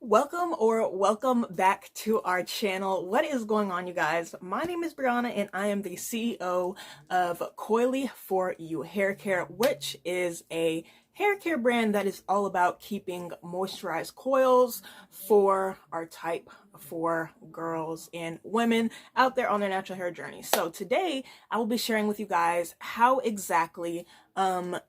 Welcome back to our channel. What is going on, you guys? My name is Brianna and I am the CEO of Coily for You Hair Care, which is a hair care brand that is all about keeping moisturized coils for our type 4 girls and women out there on their natural hair journey. So today I will be sharing with you guys how exactly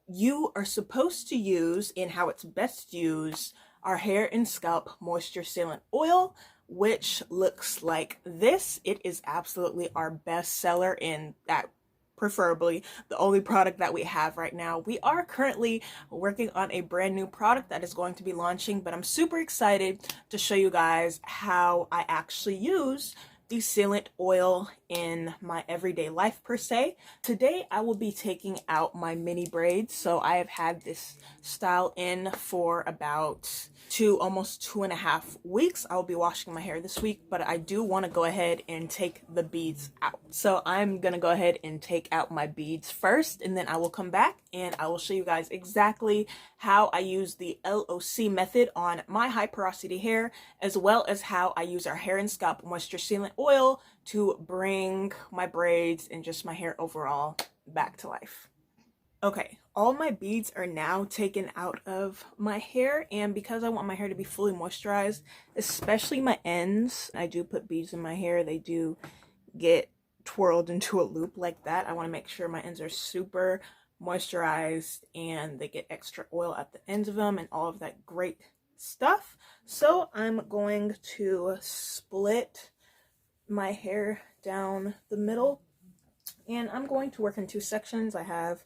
you are supposed to use and how it's best used our hair and scalp moisture sealant oil, which looks like this. It is absolutely our best seller in that, preferably the only product that we have right now. We are currently working on a brand new product that is going to be launching, but I'm super excited to show you guys how I actually use the sealant oil in my everyday life per se. Today I will be taking out my mini braids. So I have had this style in for about almost 2.5 weeks. I will be washing my hair this week, but I do want to go ahead and take the beads out. So I'm gonna go ahead and take out my beads first, and then I will come back and I will show you guys exactly how I use the LOC method on my high porosity hair, as well as how I use our hair and scalp moisture sealant oil to bring my braids and just my hair overall back to life. Okay, all my beads are now taken out of my hair, and because I want my hair to be fully moisturized, especially my ends, I do put beads in my hair. They do get twirled into a loop like that. I want to make sure my ends are super moisturized and they get extra oil at the ends of them and all of that great stuff. So I'm going to split my hair down the middle, and I'm going to work in 2 sections. I have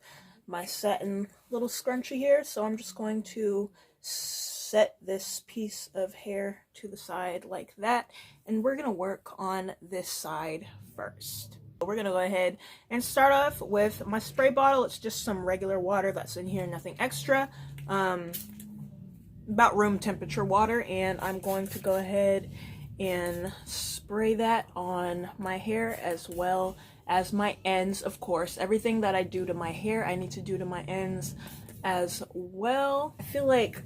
my satin little scrunchie here, so I'm just going to set this piece of hair to the side like that, and we're gonna work on this side first. We're gonna go ahead and start off with my spray bottle. It's just some regular water that's in here, nothing extra, about room temperature water, and I'm going to go ahead and spray that on my hair as well as my ends. Of course, everything that I do to my hair, I need to do to my ends as well. I feel like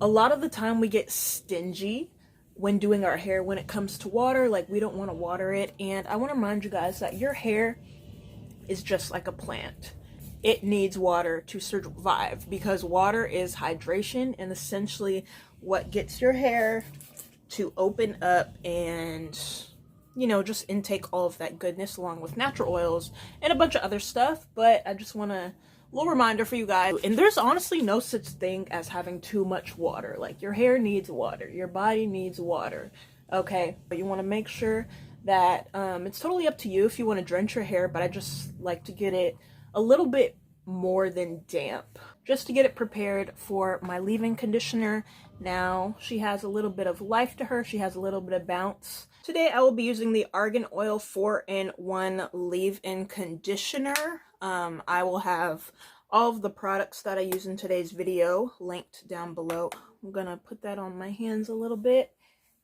a lot of the time we get stingy when doing our hair when it comes to water. Like, we don't want to water it, and I want to remind you guys that your hair is just like a plant. It needs water to survive, because water is hydration and essentially what gets your hair to open up and, you know, just intake all of that goodness along with natural oils and a bunch of other stuff. But I just want a little reminder for you guys, and there's honestly no such thing as having too much water. Like, your hair needs water, your body needs water, okay? But you want to make sure that it's totally up to you if you want to drench your hair, but I just like to get it a little bit more than damp, just to get it prepared for my leave-in conditioner. Now she has a little bit of life to her, she has a little bit of bounce. Today I will be using the Argan Oil 4-in-1 leave-in conditioner. I will have all of the products that I use in today's video linked down below. I'm gonna put that on my hands a little bit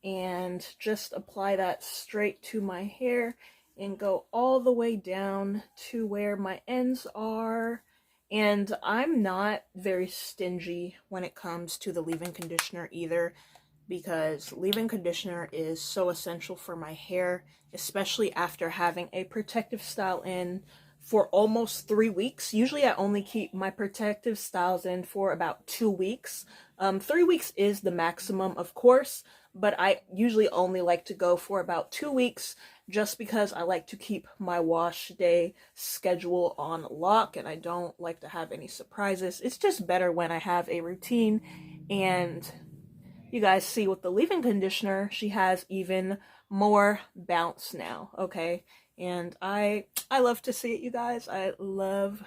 and just apply that straight to my hair and go all the way down to where my ends are. And I'm not very stingy when it comes to the leave-in conditioner either, because leave-in conditioner is so essential for my hair, especially after having a protective style in for almost 3 weeks. Usually I only keep my protective styles in for about 2 weeks. 3 weeks is the maximum, of course, but I usually only like to go for about 2 weeks, just because I like to keep my wash day schedule on lock and I don't like to have any surprises. It's just better when I have a routine. And you guys see with the leave-in conditioner, she has even more bounce now, okay? And I love to see it, you guys. I love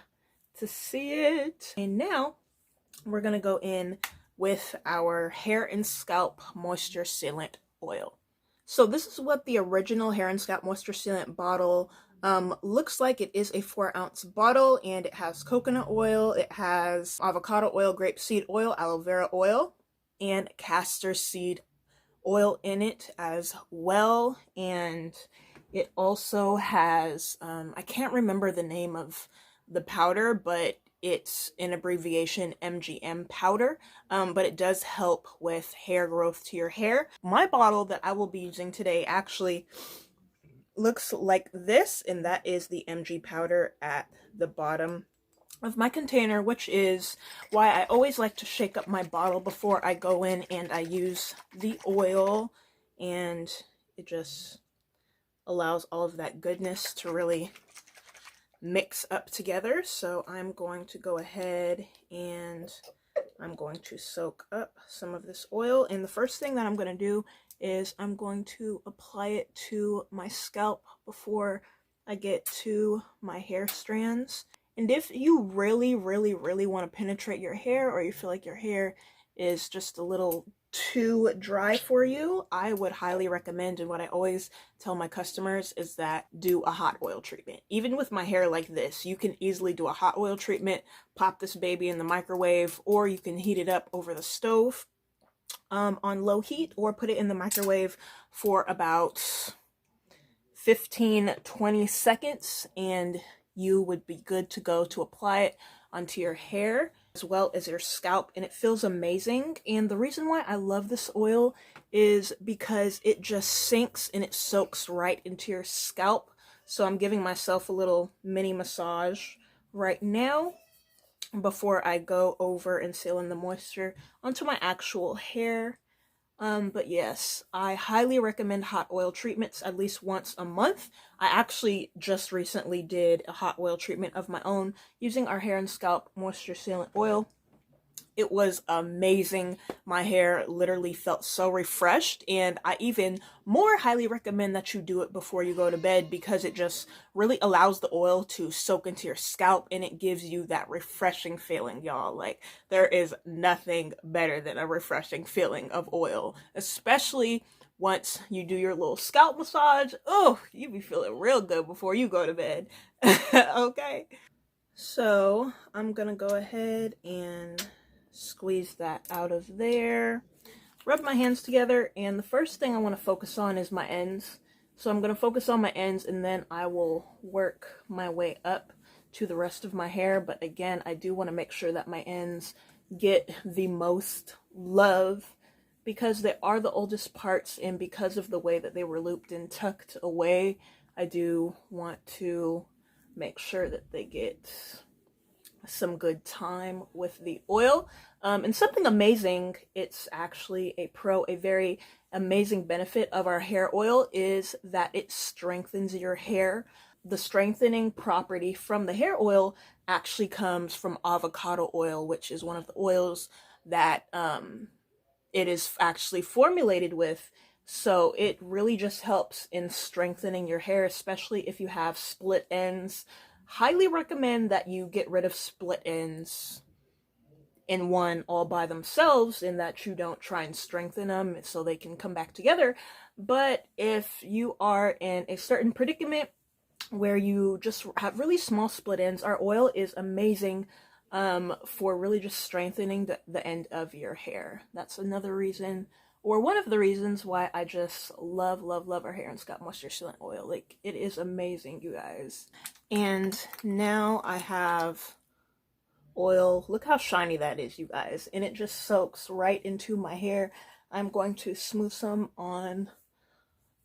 to see it. And now we're gonna go in with our hair and scalp moisture sealant oil. So this is what the original hair and scalp moisture sealant bottle looks like. It is a 4-ounce bottle, and it has coconut oil, it has avocado oil, grapeseed oil, aloe vera oil, and castor seed oil in it as well. And it also has, I can't remember the name of the powder, but it's an abbreviation MGM powder, but it does help with hair growth to your hair. My bottle that I will be using today actually looks like this, and that is the MG powder at the bottom of my container, which is why I always like to shake up my bottle before I go in and I use the oil, and it just allows all of that goodness to really mix up together. So I'm going to go ahead and I'm going to soak up some of this oil, and the first thing that I'm going to do is I'm going to apply it to my scalp before I get to my hair strands. And if you really want to penetrate your hair, or you feel like your hair is just a little too dry for you, I would highly recommend, and what I always tell my customers is that do a hot oil treatment. Even with my hair like this, you can easily do a hot oil treatment, pop this baby in the microwave, or you can heat it up over the stove on low heat, or put it in the microwave for about 15-20 seconds, and you would be good to go to apply it onto your hair as well as your scalp, and it feels amazing. And the reason why I love this oil is because it just sinks and it soaks right into your scalp. So I'm giving myself a little mini massage right now before I go over and seal in the moisture onto my actual hair. But yes, I highly recommend hot oil treatments at least once a month. I actually just recently did a hot oil treatment of my own using our hair and scalp moisture sealant oil. It was amazing. My hair literally felt so refreshed, and I even more highly recommend that you do it before you go to bed, because it just really allows the oil to soak into your scalp, and it gives you that refreshing feeling, y'all. Like, there is nothing better than a refreshing feeling of oil, especially once you do your little scalp massage. Oh, you be feeling real good before you go to bed. Okay, so I'm gonna go ahead and squeeze that out of there, rub my hands together, and the first thing I want to focus on is my ends. So I'm going to focus on my ends, and then I will work my way up to the rest of my hair. But again, I do want to make sure that my ends get the most love, because they are the oldest parts, and because of the way that they were looped and tucked away, I do want to make sure that they get some good time with the oil. And something amazing, it's actually a very amazing benefit of our hair oil is that it strengthens your hair. The strengthening property from the hair oil actually comes from avocado oil, which is one of the oils that it is actually formulated with. So it really just helps in strengthening your hair, especially if you have split ends. Highly recommend that you get rid of split ends in one all by themselves, and that you don't try and strengthen them so they can come back together. But if you are in a certain predicament where you just have really small split ends, our oil is amazing for really just strengthening the end of your hair. That's another reason, or one of the reasons, why I just love our hair and scalp moisture sealant oil. Like, it is amazing, you guys. And now I have oil. Look how shiny that is, you guys. And it just soaks right into my hair. I'm going to smooth some on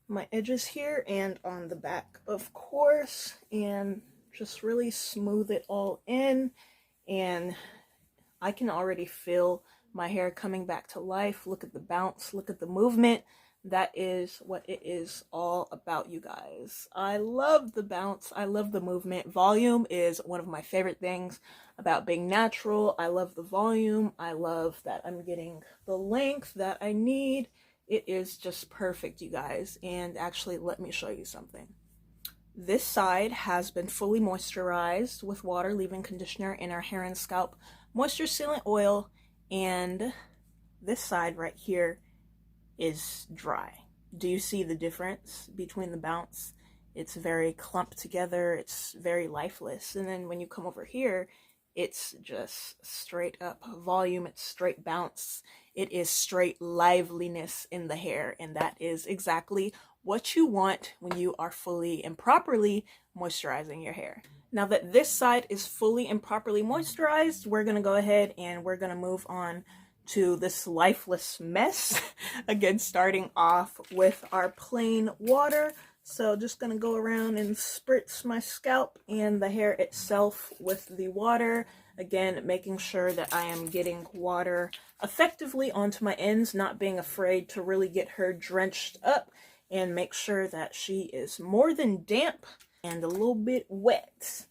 my edges here and on the back, of course, and just really smooth it all in. And I can already feel my hair coming back to life. Look at the bounce, look at the movement. That is what it is all about, you guys. I love the bounce, I love the movement. Volume is one of my favorite things about being natural. I love the volume. I love that I'm getting the length that I need. It is just perfect, you guys. And actually, let me show you something. This side has been fully moisturized with water, leave-in conditioner, and our hair and scalp moisture sealant oil, and this side right here is dry. Do you see the difference between the bounce? It's very clumped together, it's very lifeless. And then when you come over here, it's just straight up volume, it's straight bounce, it is straight liveliness in the hair, and that is exactly what you want when you are fully and properly moisturizing your hair. Now that this side is fully and properly moisturized, we're going to go ahead and we're going to move on to this lifeless mess. Again, starting off with our plain water. So just going to go around and spritz my scalp and the hair itself with the water. Again, making sure that I am getting water effectively onto my ends, not being afraid to really get her drenched up and make sure that she is more than damp and a little bit wet.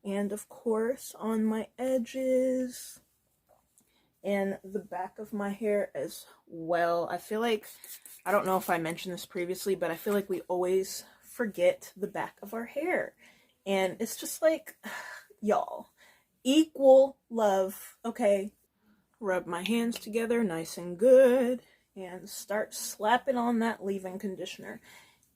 And of course on my edges and the back of my hair as well. I feel like, I don't know if I mentioned this previously, but I feel like we always forget the back of our hair. And it's just like, y'all, equal love, okay? Rub my hands together nice and good and start slapping on that leave-in conditioner.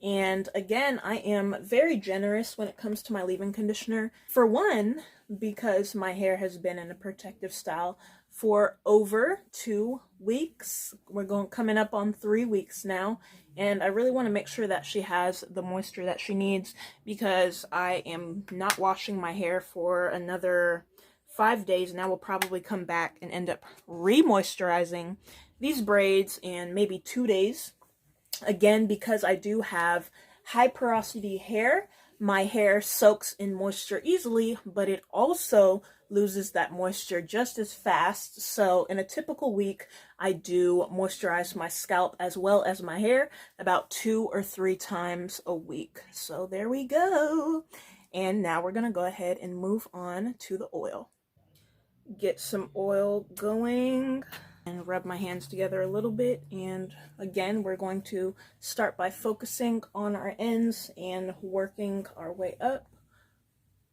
And again, I am very generous when it comes to my leave-in conditioner. For one, because my hair has been in a protective style for over 2 weeks. We're coming up on 3 weeks now. And I really want to make sure that she has the moisture that she needs, because I am not washing my hair for another 5 days, and I will probably come back and end up re-moisturizing these braids in maybe 2 days. Again, because I do have high porosity hair, my hair soaks in moisture easily, but it also loses that moisture just as fast. So in a typical week, I do moisturize my scalp as well as my hair about 2 or 3 times a week. So there we go. And now we're going to go ahead and move on to the oil. Get some oil going and rub my hands together a little bit. And again, we're going to start by focusing on our ends and working our way up,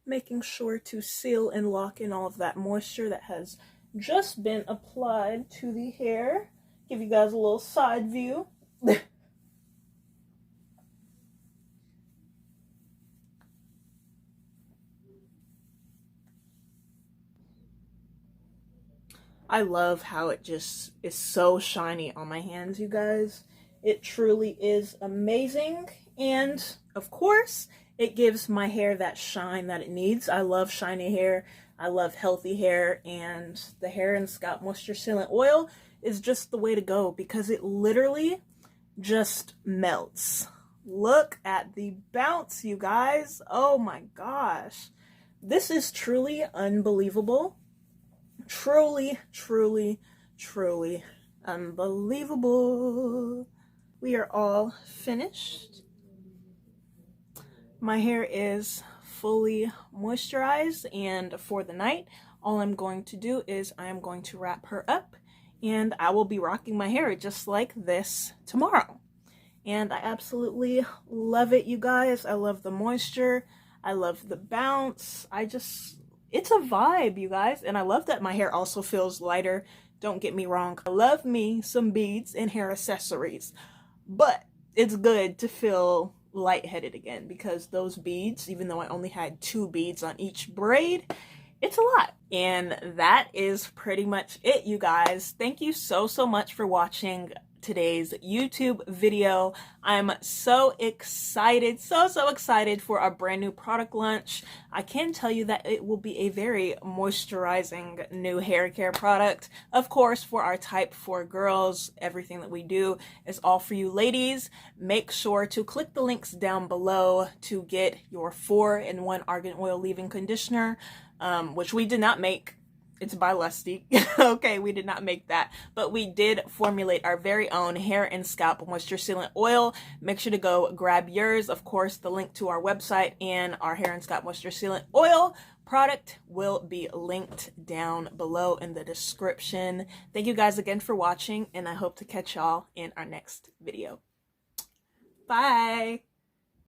making sure to seal and lock in all of that moisture that has just been applied to the hair. Give you guys a little side view. I love how it just is so shiny on my hands, you guys. It truly is amazing. And of course, it gives my hair that shine that it needs. I love shiny hair. I love healthy hair. And the Hair and Scalp Moisture Sealant Oil is just the way to go, because it literally just melts. Look at the bounce, you guys. Oh my gosh. This is truly unbelievable. Truly, truly, truly unbelievable. We are all finished. My hair is fully moisturized, and for the night, all I'm going to do is I am going to wrap her up, and I will be rocking my hair just like this tomorrow. And I absolutely love it, you guys. I love the moisture. I love the bounce. It's a vibe, you guys. And I love that my hair also feels lighter. Don't get me wrong. I love me some beads and hair accessories. But it's good to feel lightheaded again, because those beads, even though I only had 2 beads on each braid, it's a lot. And that is pretty much it, you guys. Thank you so much for watching today's YouTube video. I'm so excited, so excited for our brand new product launch. I can tell you that it will be a very moisturizing new hair care product. Of course, for our type 4 girls, everything that we do is all for you ladies. Make sure to click the links down below to get your 4-in-1 Argan Oil leave-in conditioner, which we did not make. It's by Lusti. Okay, we did not make that, but we did formulate our very own Hair and Scalp Moisture Sealant Oil. Make sure to go grab yours. Of course, the link to our website and our Hair and Scalp Moisture Sealant Oil product will be linked down below in the description. Thank you guys again for watching, and I hope to catch y'all in our next video. Bye!